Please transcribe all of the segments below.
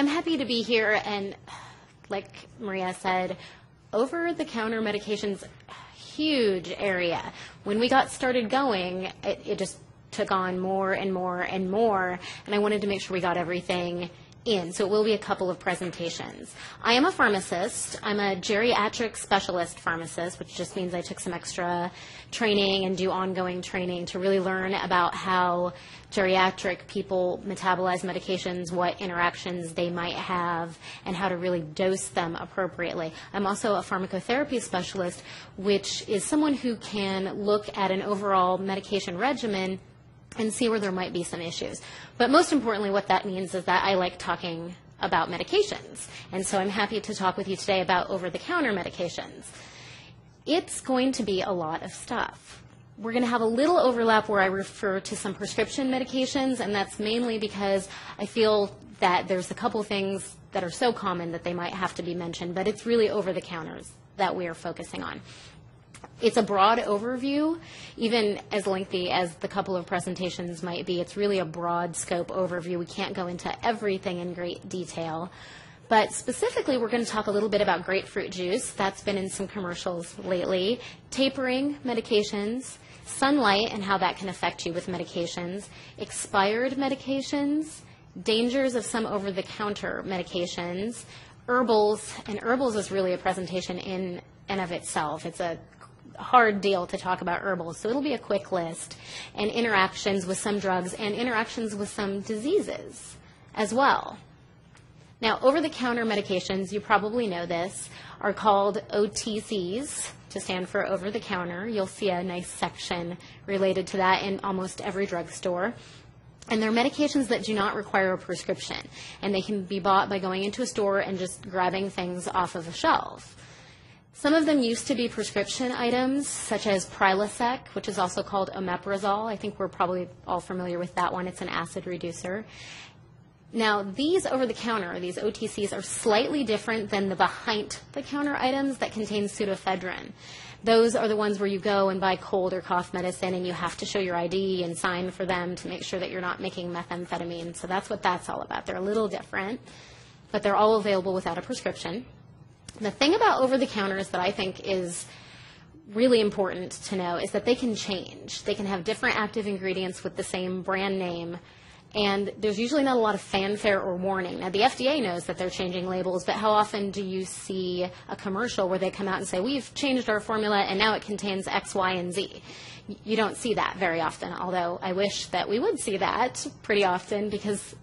I'm happy to be here, and like Maria said, over-the-counter medications, huge area. When we got started going, it just took on more and more and more, and I wanted to make sure we got everything in. So it will be a couple of presentations. I am a pharmacist. I'm a geriatric specialist pharmacist, which just means I took some extra training and do ongoing training to really learn about how geriatric people metabolize medications, what interactions they might have, and how to really dose them appropriately. I'm also a pharmacotherapy specialist, which is someone who can look at an overall medication regimen and see where there might be some issues. But most importantly, what that means is that I like talking about medications. And so I'm happy to talk with you today about over-the-counter medications. It's going to be a lot of stuff. We're going to have a little overlap where I refer to some prescription medications, and that's mainly because I feel that there's a couple things that are so common that they might have to be mentioned, but it's really over-the-counters that we are focusing on. It's a broad overview, even as lengthy as the couple of presentations might be. It's really a broad scope overview. We can't go into everything in great detail. But specifically, we're going to talk a little bit about grapefruit juice. That's been in some commercials lately. Tapering medications, sunlight and how that can affect you with medications, expired medications, dangers of some over-the-counter medications, herbals, and herbals is really a presentation in and of itself. It's a hard deal to talk about herbals, so it'll be a quick list, and interactions with some drugs and interactions with some diseases as well. Now, over-the-counter medications, you probably know this, are called OTCs, to stand for over-the-counter. You'll see a nice section related to that in almost every drugstore. And they're medications that do not require a prescription, and they can be bought by going into a store and just grabbing things off of a shelf. Some of them used to be prescription items, such as Prilosec, which is also called omeprazole. I think we're probably all familiar with that one. It's an acid reducer. Now, these over-the-counter, these OTCs, are slightly different than the behind-the-counter items that contain pseudoephedrine. Those are the ones where you go and buy cold or cough medicine, and you have to show your ID and sign for them to make sure that you're not making methamphetamine. So that's what that's all about. They're a little different, but they're all available without a prescription. The thing about over-the-counters that I think is really important to know is that they can change. They can have different active ingredients with the same brand name, and there's usually not a lot of fanfare or warning. Now, the FDA knows that they're changing labels, but how often do you see a commercial where they come out and say, we've changed our formula and now it contains X, Y, and Z? You don't see that very often, although I wish that we would see that pretty often, because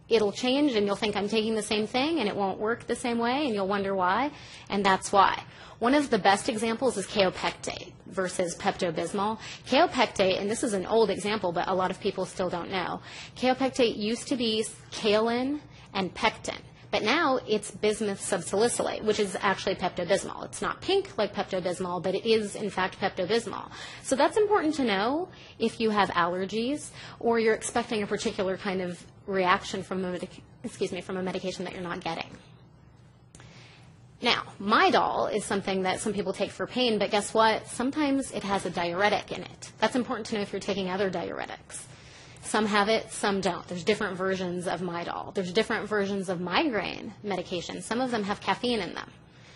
it'll change and you'll think I'm taking the same thing and it won't work the same way, and you'll wonder why, and that's why. One of the best examples is kaopectate versus Pepto-Bismol. Kaopectate, and this is an old example, but a lot of people still don't know. Kaopectate used to be kaolin and pectin, but now it's bismuth subsalicylate, which is actually Pepto-Bismol. It's not pink like Pepto-Bismol, but it is, in fact, Pepto-Bismol. So that's important to know if you have allergies or you're expecting a particular kind of reaction from a medication that you're not getting. Now, Midol is something that some people take for pain, but guess what? Sometimes it has a diuretic in it. That's important to know if you're taking other diuretics. Some have it, some don't. There's different versions of Midol. There's different versions of migraine medication. Some of them have caffeine in them.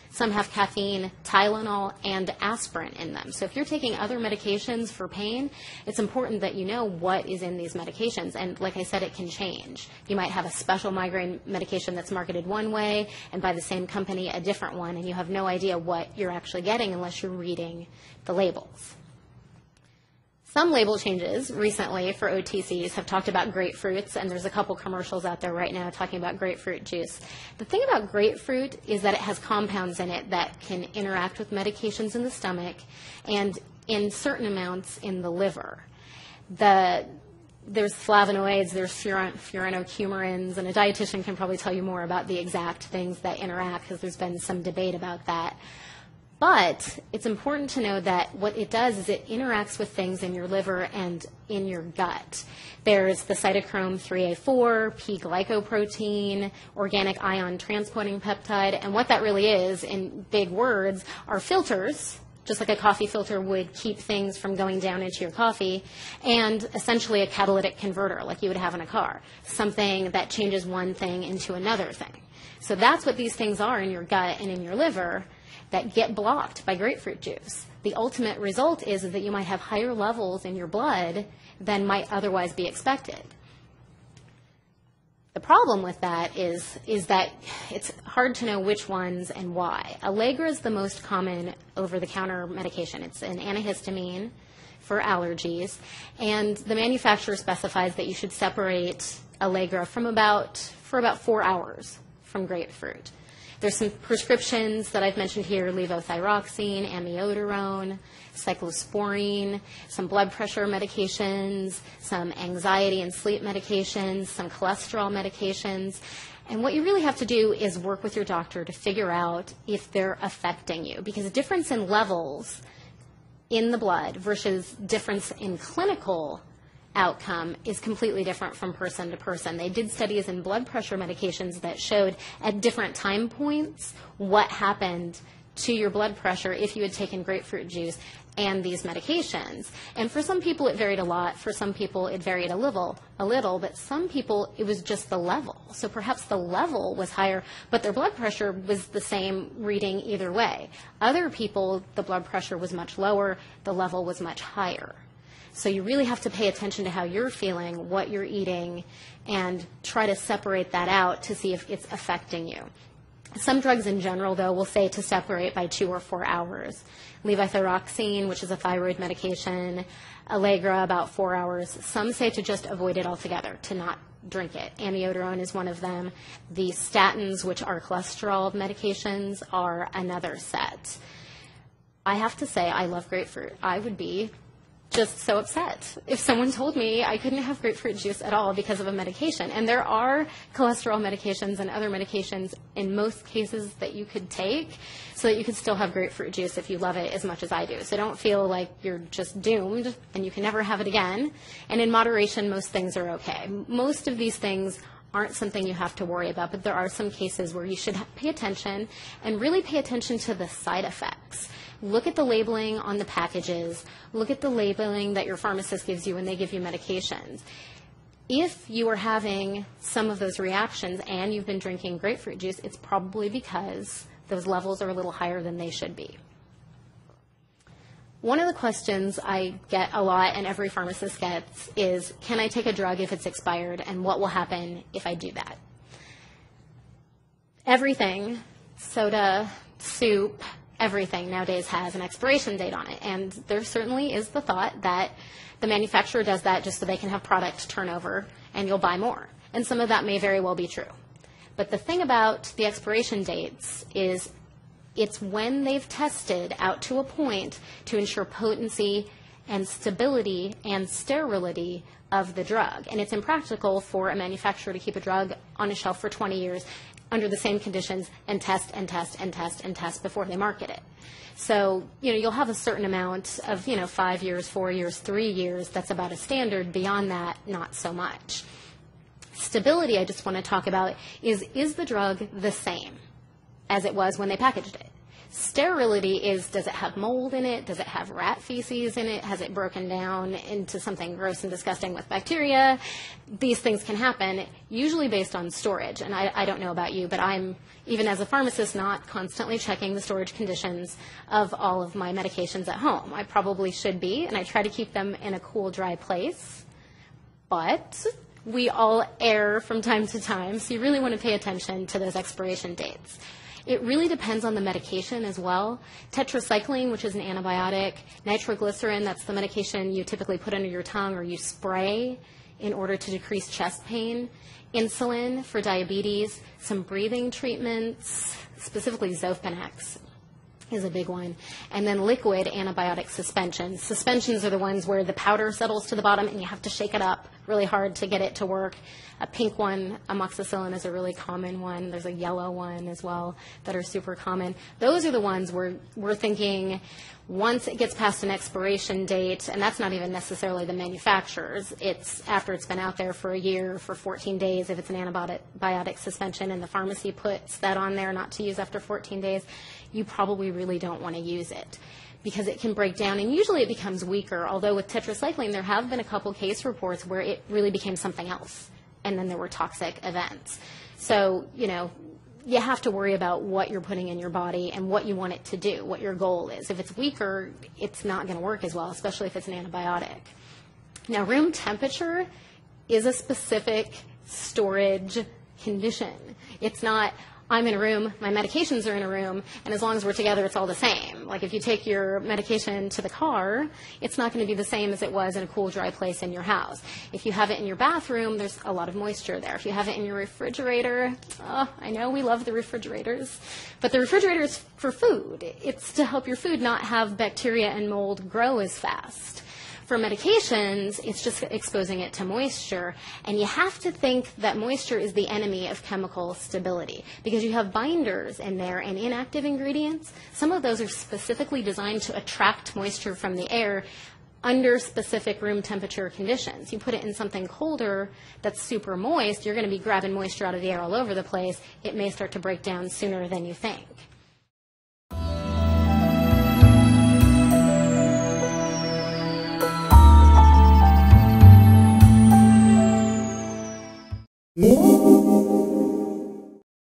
Some have caffeine, Tylenol, and aspirin in them. So if you're taking other medications for pain, it's important that you know what is in these medications. And like I said, it can change. You might have a special migraine medication that's marketed one way, and by the same company, a different one, and you have no idea what you're actually getting unless you're reading the labels. Some label changes recently for OTCs have talked about grapefruits, and there's a couple commercials out there right now talking about grapefruit juice. The thing about grapefruit is that it has compounds in it that can interact with medications in the stomach and in certain amounts in the liver. There's flavonoids, there's furanocoumarins, and a dietitian can probably tell you more about the exact things that interact, because there's been some debate about that. But it's important to know that what it does is it interacts with things in your liver and in your gut. There's the cytochrome 3A4, P-glycoprotein, organic ion transporting peptide, and what that really is, in big words, are filters just like a coffee filter would keep things from going down into your coffee, and essentially a catalytic converter like you would have in a car, something that changes one thing into another thing. So that's what these things are in your gut and in your liver that get blocked by grapefruit juice. The ultimate result is that you might have higher levels in your blood than might otherwise be expected. The problem with that is that it's hard to know which ones and why. Allegra is the most common over-the-counter medication. It's an antihistamine for allergies, and the manufacturer specifies that you should separate Allegra for about 4 hours from grapefruit. There's some prescriptions that I've mentioned here: levothyroxine, amiodarone, cyclosporine, some blood pressure medications, some anxiety and sleep medications, some cholesterol medications. And what you really have to do is work with your doctor to figure out if they're affecting you, because a difference in levels in the blood versus difference in clinical outcome is completely different from person to person. They did studies in blood pressure medications that showed at different time points what happened to your blood pressure if you had taken grapefruit juice and these medications. And for some people it varied a lot. For some people it varied a little, but some people it was just the level. So perhaps the level was higher, but their blood pressure was the same reading either way. Other people, the blood pressure was much lower, the level was much higher. So you really have to pay attention to how you're feeling, what you're eating, and try to separate that out to see if it's affecting you. Some drugs in general, though, will say to separate by 2 or 4 hours. Levothyroxine, which is a thyroid medication, Allegra, about 4 hours. Some say to just avoid it altogether, to not drink it. Amiodarone is one of them. The statins, which are cholesterol medications, are another set. I have to say I love grapefruit. I would be just so upset if someone told me I couldn't have grapefruit juice at all because of a medication. And there are cholesterol medications and other medications in most cases that you could take so that you could still have grapefruit juice if you love it as much as I do. So don't feel like you're just doomed and you can never have it again. And in moderation, most things are okay. Most of these things aren't something you have to worry about, but there are some cases where you should pay attention and really pay attention to the side effects. Look at the labeling on the packages. Look at the labeling that your pharmacist gives you when they give you medications. If you are having some of those reactions and you've been drinking grapefruit juice, it's probably because those levels are a little higher than they should be. One of the questions I get a lot and every pharmacist gets is, can I take a drug if it's expired, and what will happen if I do that? Everything, soda, soup, everything nowadays has an expiration date on it, and there certainly is the thought that the manufacturer does that just so they can have product turnover and you'll buy more. And some of that may very well be true. But the thing about the expiration dates is it's when they've tested out to a point to ensure potency and stability and sterility of the drug. And it's impractical for a manufacturer to keep a drug on a shelf for 20 years under the same conditions and test and test and test and test before they market it. So, you'll have a certain amount of, 5 years, 4 years, 3 years. That's about a standard. Beyond that, not so much. Stability, I just want to talk about, is the drug the same as it was when they packaged it? Sterility is, does it have mold in it? Does it have rat feces in it? Has it broken down into something gross and disgusting with bacteria? These things can happen, usually based on storage. And I don't know about you, but I'm, even as a pharmacist, not constantly checking the storage conditions of all of my medications at home. I probably should be, and I try to keep them in a cool, dry place. But we all err from time to time, so you really want to pay attention to those expiration dates. It really depends on the medication as well. Tetracycline, which is an antibiotic, nitroglycerin, that's the medication you typically put under your tongue or you spray in order to decrease chest pain, insulin for diabetes, some breathing treatments, specifically Zofanax is a big one, and then liquid antibiotic suspensions. Suspensions are the ones where the powder settles to the bottom and you have to shake it up really hard to get it to work. A pink one, amoxicillin, is a really common one. There's a yellow one as well that are super common. Those are the ones where we're thinking once it gets past an expiration date, and that's not even necessarily the manufacturer's, it's after it's been out there for a year, for 14 days, if it's an antibiotic suspension, and the pharmacy puts that on there not to use after 14 days, you probably really don't want to use it. because it can break down, and usually it becomes weaker, although with tetracycline there have been a couple case reports where it really became something else, and then there were toxic events. So, you have to worry about what you're putting in your body and what you want it to do, what your goal is. If it's weaker, it's not going to work as well, especially if it's an antibiotic. Now, room temperature is a specific storage condition. It's not, I'm in a room, my medications are in a room, and as long as we're together, it's all the same. Like if you take your medication to the car, it's not going to be the same as it was in a cool, dry place in your house. If you have it in your bathroom, there's a lot of moisture there. If you have it in your refrigerator, I know we love the refrigerators, but the refrigerator is for food. It's to help your food not have bacteria and mold grow as fast. For medications, it's just exposing it to moisture, and you have to think that moisture is the enemy of chemical stability because you have binders in there and inactive ingredients. Some of those are specifically designed to attract moisture from the air under specific room temperature conditions. You put it in something colder that's super moist, you're going to be grabbing moisture out of the air all over the place. It may start to break down sooner than you think.